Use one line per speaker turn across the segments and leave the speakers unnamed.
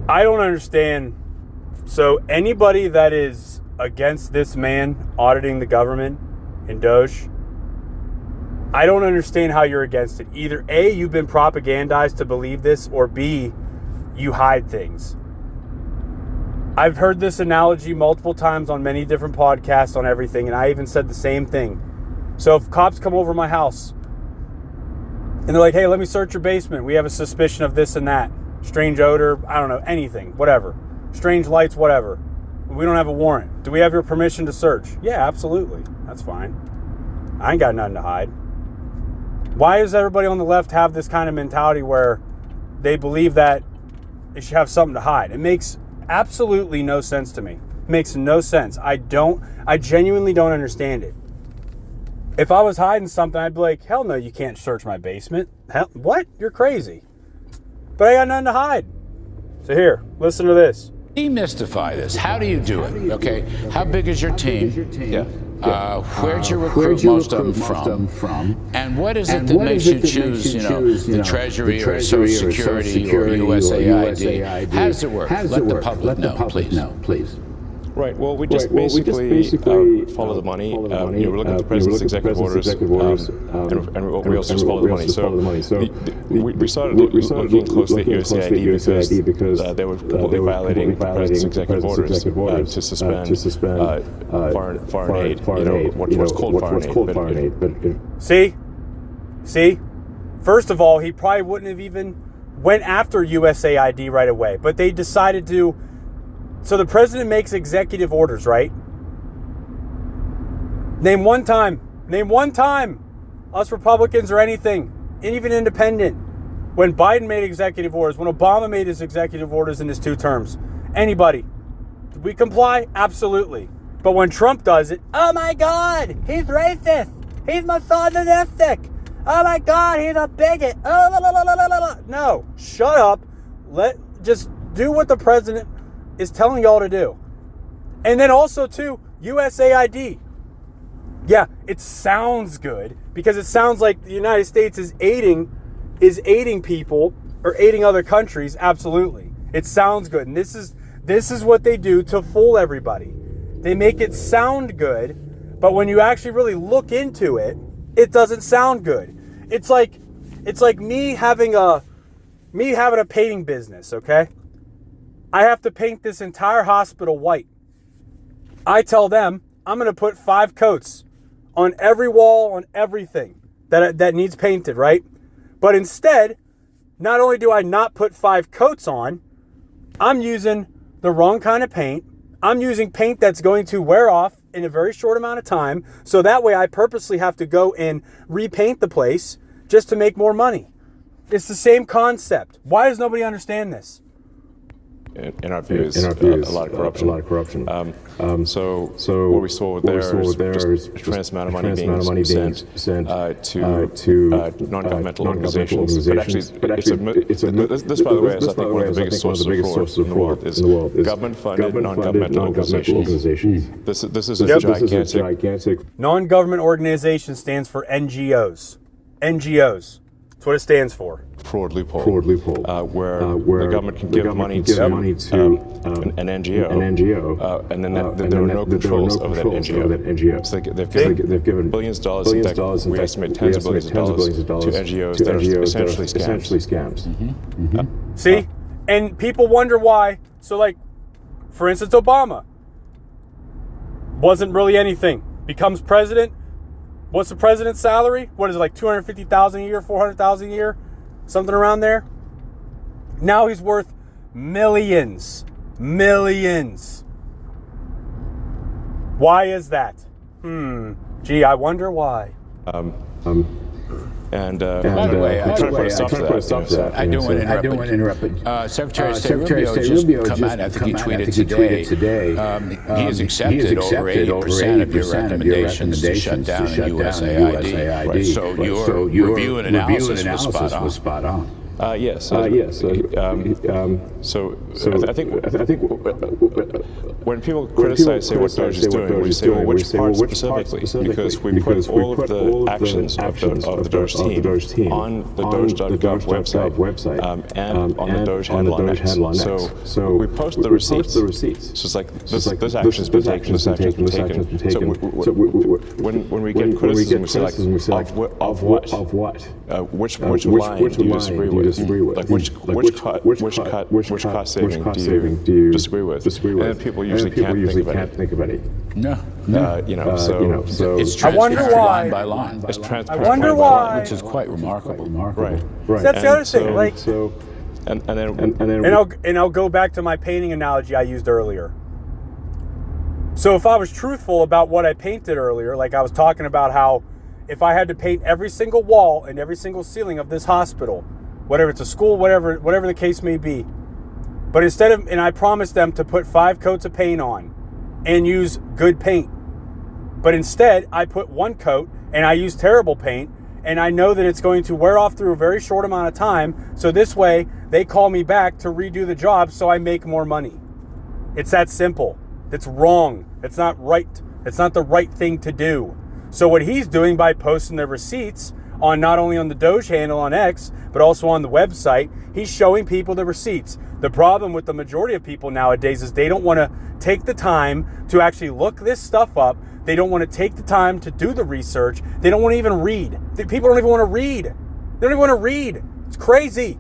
I don't understand. So anybody that is against this man auditing the government in Doge, I don't understand how you're against it. Either A, you've been propagandized to believe this, or B, you hide things. I've heard this analogy multiple times on many different podcasts on everything, and I even said the same thing. So if cops come over my house and they're like, hey, let me search your basement. We have a suspicion of this and that. Strange odor, I don't know, anything, whatever. Strange lights, whatever. We don't have a warrant. Do we have your permission to search? Yeah, absolutely. That's fine. I ain't got nothing to hide. Why does everybody on the left have this kind of mentality where they believe that they should have something to hide? It makes absolutely no sense to me. It makes no sense. I genuinely don't understand it. If I was hiding something, I'd be like, hell no, you can't search my basement. Hell, what? You're crazy. But I got nothing to hide. So here, listen to this.
Demystify this. How do you do it? Okay. How big is your team?
Yeah.
Where'd you recruit most of them from? And what is it that makes you choose, the Treasury or Social Security or USAID? How does it work? Let the public know, please.
Right. Well, we just basically follow the money. We look at the president's executive orders, and we also just follow the money. So we started looking closely at USAID because they were completely violating the president's executive orders to suspend foreign aid. What's called foreign aid.
See. First of all, he probably wouldn't have even went after USAID right away, but they decided to. So the president makes executive orders, right? Name one time, us Republicans or anything, even independent, when Biden made executive orders, when Obama made his executive orders in his 2 terms. Anybody. Did we comply? Absolutely. But when Trump does it, oh my God, he's racist. He's misogynistic. Oh my God, he's a bigot. No, shut up. Just do what the president is telling y'all to do. And then also too, USAID. Yeah, it sounds good because it sounds like the United States is aiding people or aiding other countries. Absolutely. It sounds good. And this is what they do to fool everybody. They make it sound good, but when you actually really look into it, it doesn't sound good. It's like me having a painting business, okay? I have to paint this entire hospital white. I tell them I'm going to put 5 coats on every wall, on everything that needs painted, right? But instead, not only do I not put 5 coats on, I'm using the wrong kind of paint. I'm using paint that's going to wear off in a very short amount of time. So that way I purposely have to go and repaint the place just to make more money. It's the same concept. Why does nobody understand this?
In our views, a lot of corruption. So what we saw there is just a tremendous amount of money being sent to non-governmental organizations. But actually, this, by the way, is I think one of the biggest sources of fraud in the world is government-funded non-governmental organizations. This is a gigantic.
Non-government organization stands for NGOs. NGOs. That's what it stands for.
Fraud loophole, where the government can give money to an NGO, and then there are no controls over that NGO. So they've given billions of dollars. In fact, we estimate tens of billions of dollars to NGOs that are essentially scams.
Mm-hmm. See, and people wonder why. So, like, for instance, Obama wasn't really anything. Becomes president. What's the president's salary? What is it, like $250,000 a year, $400,000 a year? Something around there. Now he's worth millions. Why is that? Gee, I wonder why.
And by the way, I don't want to interrupt. But Secretary of State Rubio just come out. I think he tweeted today. He has accepted over 80% of your recommendations to shut down USAID. Right. So your review and analysis was spot on.
Yes. So I think when people criticize, say what Doge is doing, we say, well, which part specifically? Because we put all of the actions of the Doge team on the Doge.gov website and on the Doge handle on X. So we post the receipts. So it's like this action's been taken, this action's been taken. So when we get criticism, we say like, of what? Which line do you disagree with? Like which cost saving do you disagree with? And then people usually can't think of any.
No.
So
it's transparent line by line.
It's transparent.
I wonder why.
Which is quite remarkable.
Right.
So that's the other thing. Like,
and
I'll go back to my painting analogy I used earlier. So if I was truthful about what I painted earlier, like I was talking about how if I had to paint every single wall and every single ceiling of this hospital, whatever it's a school, whatever the case may be, but and I promised them to put 5 coats of paint on and use good paint. But instead, I put 1 coat and I use terrible paint, and I know that it's going to wear off through a very short amount of time. So this way, they call me back to redo the job so I make more money. It's that simple. It's wrong. It's not right. It's not the right thing to do. So what he's doing by posting the receipts on not only on the Doge handle on X, but also on the website, he's showing people the receipts. The problem with the majority of people nowadays is they don't want to take the time to actually look this stuff up. They don't want to take the time to do the research. They don't want to even read. People don't even want to read. They don't even want to read. It's crazy.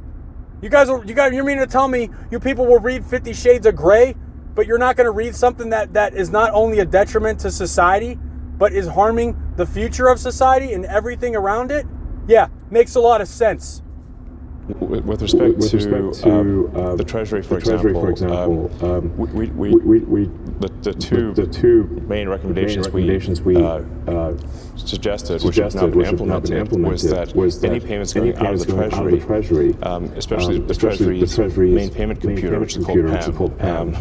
You're meaning to tell me you people will read 50 Shades of Grey, but you're not going to read something that is not only a detriment to society, but is harming the future of society and everything around it? Yeah, makes a lot of sense.
With respect to the Treasury, for example, the two main recommendations we suggested, which have now been implemented, was that any payments going out of the Treasury, especially the Treasury's main payment computer, which is called PAM,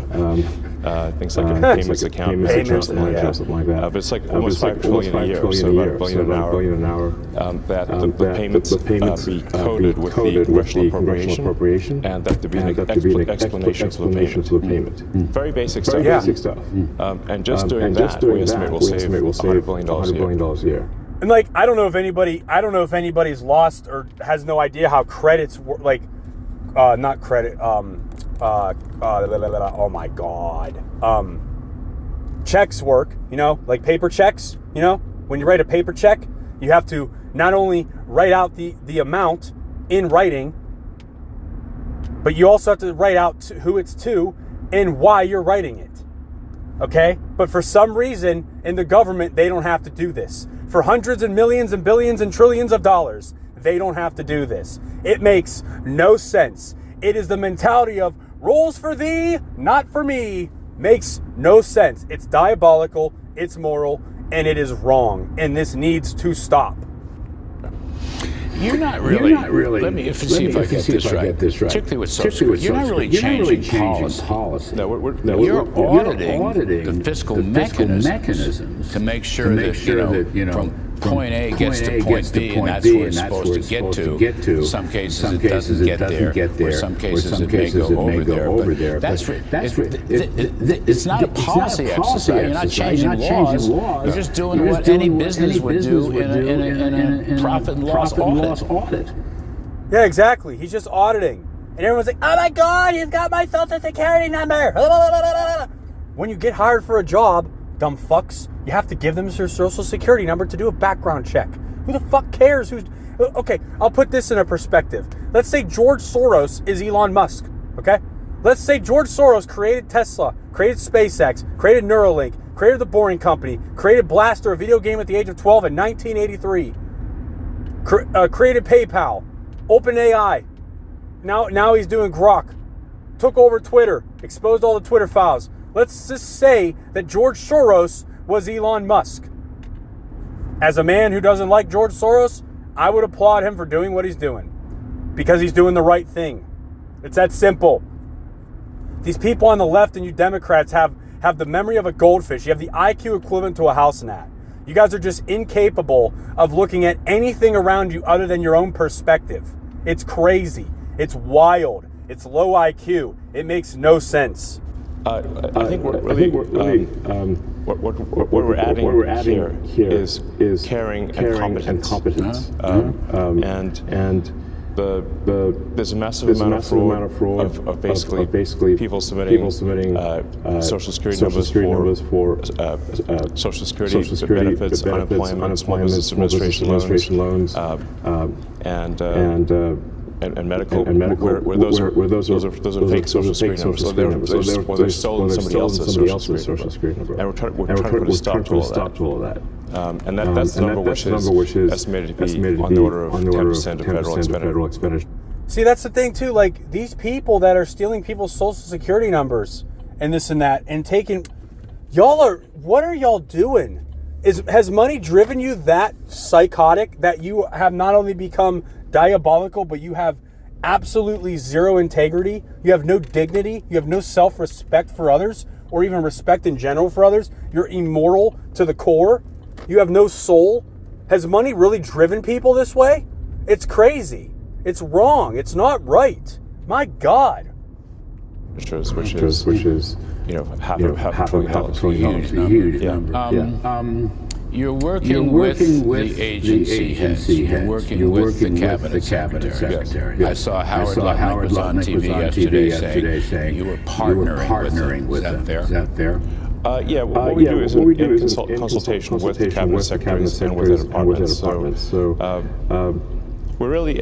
things like a payments account, or something like that. But it's like almost $5 trillion a year, so about $1 billion an hour. That the payments be coded with the congressional appropriation, and that there be an explanation for the payment. Very basic stuff. And just doing that, we estimate will save $100 billion a year.
And like, I don't know if anybody's lost or has no idea how credits work. Like, not credit. Oh my God. Checks work. Like paper checks. When you write a paper check, you have to not only write out the amount in writing, but you also have to write out who it's to and why you're writing it. Okay? But for some reason in the government, they don't have to do this. For hundreds and millions and billions and trillions of dollars, they don't have to do this. It makes no sense. It is the mentality of rules for thee, not for me. Makes no sense. It's diabolical, it's moral, and it is wrong. And this needs to stop.
You're not really. Let me see if I get this right. Particularly with Social Security, you're not really changing policy.
No,
you're auditing the fiscal mechanisms to make sure that from point A gets to point B, and that's where it's supposed to get to. Some cases it doesn't get there, or some cases it may go over there. But it's not a policy exercise. You're not changing laws. You're just doing what any business would do in a profit and loss audit.
Yeah, exactly. He's just auditing. And everyone's like, oh my God, he's got my social security number. When you get hired for a job, dumb fucks, you have to give them your social security number to do a background check. Who the fuck cares? Okay, I'll put this in a perspective. Let's say George Soros is Elon Musk, okay? Let's say George Soros created Tesla, created SpaceX, created Neuralink, created the Boring Company, created Blaster, a video game at the age of 12 in 1983, created PayPal, OpenAI. Now he's doing Grok, took over Twitter, exposed all the Twitter files. Let's just say that George Soros was Elon Musk. As a man who doesn't like George Soros, I would applaud him for doing what he's doing because he's doing the right thing. It's that simple. These people on the left and you Democrats have the memory of a goldfish. You have the IQ equivalent to a house gnat. You guys are just incapable of looking at anything around you other than your own perspective. It's crazy. It's wild. It's low IQ. It makes no sense.
I think what we're adding here is caring and competence. There's a massive amount of fraud of basically people submitting social security numbers for social security benefits, unemployment, small business administration loans, and medical, where those are fake social security numbers. So they're stolen somebody else's social security number. And we're trying to put a stop to all of that. And that's the number which is estimated to be on the order of 10% of federal expenditure.
See, that's the thing too. Like, these people that are stealing people's social security numbers and this and that and taking, what are y'all doing? Has money driven you that psychotic that you have not only become diabolical, but you have absolutely zero integrity? You have no dignity. You have no self-respect for others, or even respect in general for others. You're immoral to the core. You have no soul. Has money really driven people this way? It's crazy. It's wrong. It's not right. My God.
Which is half a trillion dollars.
Huge number. You're working with the agency heads. You're working with the cabinet secretary. Yes. I saw Howard Lutnick was on TV yesterday saying you were partnering with them. Is that fair?
What we do is in consultation with the cabinet secretaries and with their departments. So we're really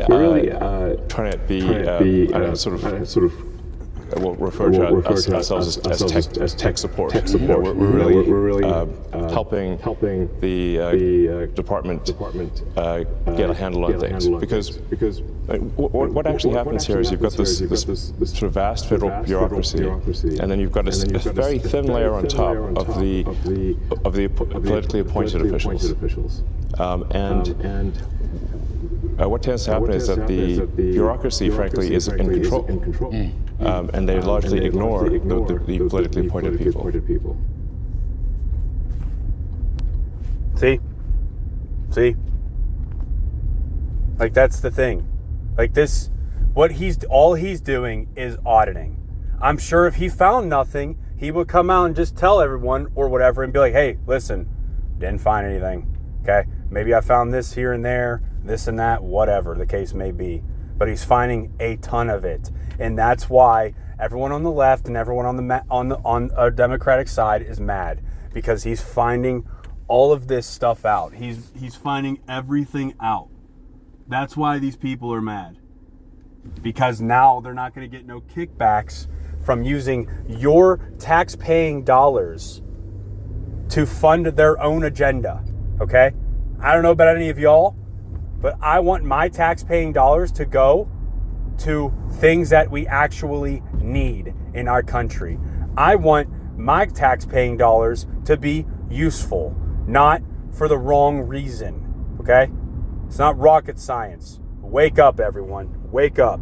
trying to be we'll refer to ourselves as tech support. We're really helping the department get a handle on things. Because what actually happens here is you've got this sort of vast federal bureaucracy, and then you've got a very thin layer on top of the politically appointed officials. What tends to happen is that the bureaucracy, frankly, is in control. And they largely ignore the politically appointed people.
See? Like, that's the thing. Like, this, all he's doing is auditing. I'm sure if he found nothing, he would come out and just tell everyone or whatever and be like, hey, listen, didn't find anything. Okay? Maybe I found this here and there, this and that, whatever the case may be. But he's finding a ton of it. And that's why everyone on the left and everyone on a Democratic side is mad, because he's finding all of this stuff out. He's finding everything out. That's why these people are mad, because now they're not going to get no kickbacks from using your tax-paying dollars to fund their own agenda. Okay? I don't know about any of y'all, but I want my tax-paying dollars to go to things that we actually need in our country. I want my tax-paying dollars to be useful, not for the wrong reason, okay? It's not rocket science. Wake up, everyone. Wake up.